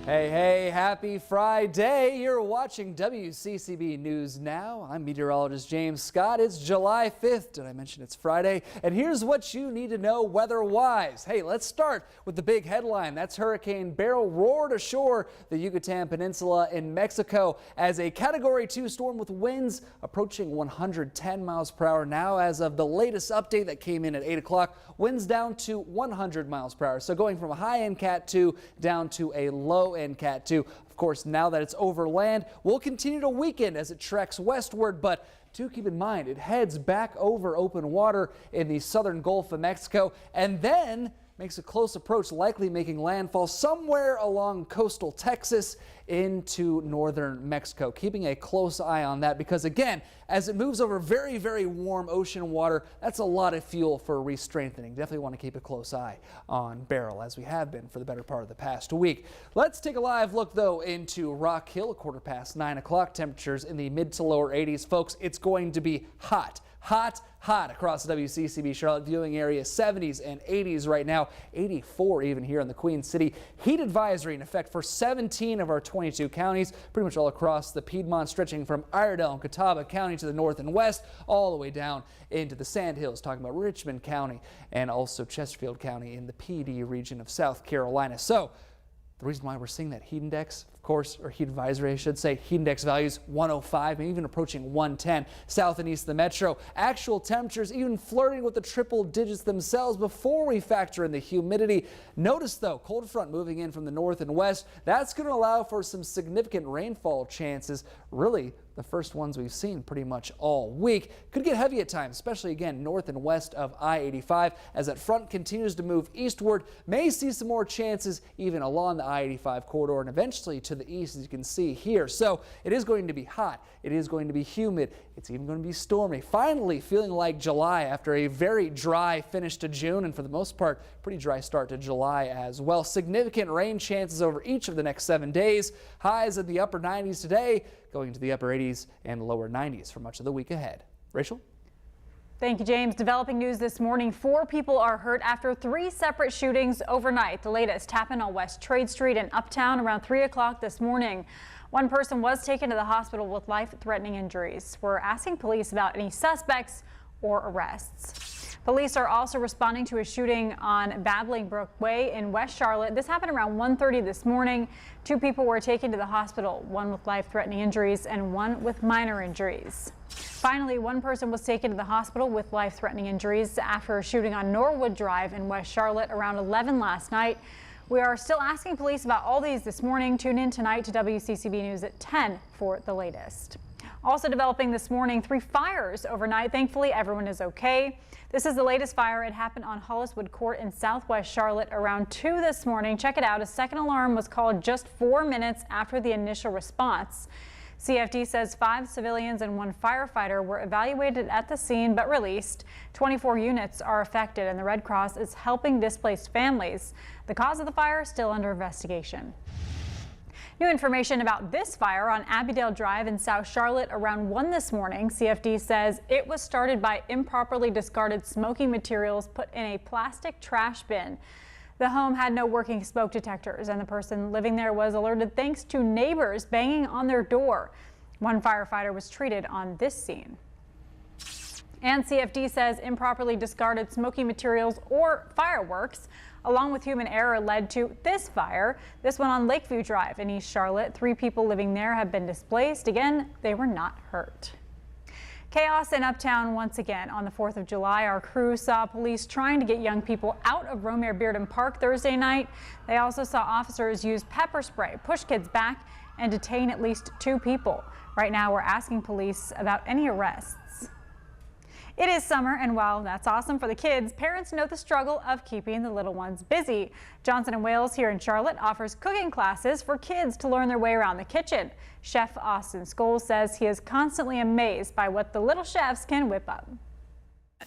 Hey, hey, happy Friday. You're watching WCCB News Now. I'm meteorologist James Scott. It's July 5th. Did I mention it's Friday? And here's what you need to know weather-wise. Hey, let's start with the big headline. That's Hurricane Beryl roared ashore the Yucatan Peninsula in Mexico as a Category 2 storm with winds approaching 110 miles per hour. Now, as of the latest update that came in at 8 o'clock, winds down to 100 miles per hour. So going from a high-end Cat 2 down to a low-end Cat 2. Of course, now that it's over land, we'll continue to weaken as it treks westward, but do keep in mind it heads back over open water in the southern Gulf of Mexico and then makes a close approach, likely making landfall somewhere along coastal Texas into northern Mexico. Keeping a close eye on that because, again, as it moves over very, very warm ocean water, that's a lot of fuel for re-strengthening. Definitely want to keep a close eye on Beryl, as we have been for the better part of the past week. Let's take a live look, though, into Rock Hill, 9:15 o'clock. Temperatures in the mid to lower 80s. Folks, it's going to be hot. Hot across the WCCB Charlotte viewing area. 70s and 80s right now. 84 even here in the Queen City. Heat advisory in effect for 17 of our 22 counties, pretty much all across the Piedmont, stretching from Iredell and Catawba County to the north and west, all the way down into the Sandhills, talking about Richmond County and also Chesterfield County in the PD region of South Carolina. So the reason why we're seeing that heat index, of course, or heat advisory, I should say, heat index values 105, maybe even approaching 110 south and east of the metro. Actual temperatures even flirting with the triple digits themselves before we factor in the humidity. Notice, though, cold front moving in from the north and west. That's going to allow for some significant rainfall chances, really the first ones we've seen pretty much all week. Could get heavy at times, especially again north and west of I-85 as that front continues to move eastward. May see some more chances even along the I-85 corridor and eventually to the east, as you can see here. So it is going to be hot. It is going to be humid. It's even going to be stormy. Finally feeling like July after a very dry finish to June and for the most part pretty dry start to July as well. Significant rain chances over each of the next 7 days. Highs in the upper 90s today, going to the upper 80s and lower 90s for much of the week ahead. Rachel? Thank you, James. Developing news this morning. 4 people are hurt after 3 separate shootings overnight. The latest happened on West Trade Street in Uptown around 3 o'clock this morning. One person was taken to the hospital with life-threatening injuries. We're asking police about any suspects or arrests. Police are also responding to a shooting on Babbling Brook Way in West Charlotte. This happened around 1:30 this morning. 2 people were taken to the hospital, one with life-threatening injuries and one with minor injuries. Finally, one person was taken to the hospital with life-threatening injuries after a shooting on Norwood Drive in West Charlotte around 11 last night. We are still asking police about all these this morning. Tune in tonight to WCCB News at 10 for the latest. Also developing this morning, 3 fires overnight. Thankfully, everyone is okay. This is the latest fire. It happened on Holliswood Court in southwest Charlotte around 2 this morning. Check it out. A second alarm was called just 4 minutes after the initial response. CFD says 5 civilians and 1 firefighter were evaluated at the scene but released. 24 units are affected and the Red Cross is helping displaced families. The cause of the fire is still under investigation. New information about this fire on Abbydale Drive in South Charlotte around 1 this morning. CFD says it was started by improperly discarded smoking materials put in a plastic trash bin. The home had no working smoke detectors and the person living there was alerted thanks to neighbors banging on their door. 1 firefighter was treated on this scene. And CFD says improperly discarded smoky materials or fireworks along with human error led to this fire. This one on Lakeview Drive in East Charlotte. 3 people living there have been displaced. Again, they were not hurt. Chaos in Uptown once again on the 4th of July. Our crew saw police trying to get young people out of Romare Bearden Park Thursday night. They also saw officers use pepper spray, push kids back, and detain at least 2 people. Right now, we're asking police about any arrests. It is summer, and while that's awesome for the kids, parents know the struggle of keeping the little ones busy. Johnson & Wales here in Charlotte offers cooking classes for kids to learn their way around the kitchen. Chef Austin Scholes says he is constantly amazed by what the little chefs can whip up.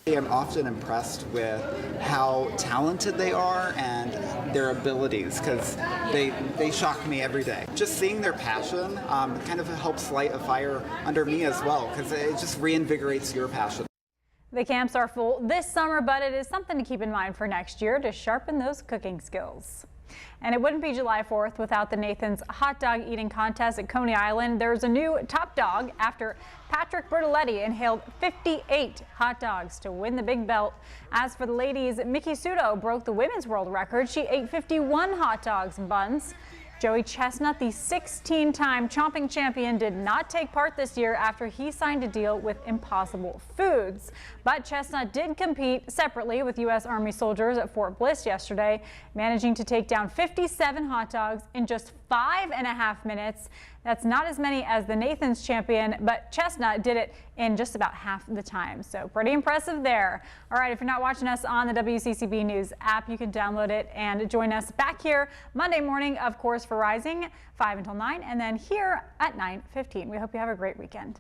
I'm often impressed with how talented they are and their abilities because they shock me every day. Just seeing their passion kind of helps light a fire under me as well because it just reinvigorates your passion. The camps are full this summer, but it is something to keep in mind for next year to sharpen those cooking skills. And it wouldn't be July 4th without the Nathan's hot dog eating contest at Coney Island. There's a new top dog after Patrick Bertoletti inhaled 58 hot dogs to win the big belt. As for the ladies, Miki Sudo broke the women's world record. She ate 51 hot dogs and buns. Joey Chestnut, the 16-time chomping champion, did not take part this year after he signed a deal with Impossible Foods. But Chestnut did compete separately with U.S. Army soldiers at Fort Bliss yesterday, managing to take down 57 hot dogs in just 5.5 minutes. That's not as many as the Nathan's champion, but Chestnut did it in just about half the time. So pretty impressive there. All right, if you're not watching us on the WCCB News app, you can download it and join us back here Monday morning, of course, for Rising, 5 until 9, and then here at 9:15. We hope you have a great weekend.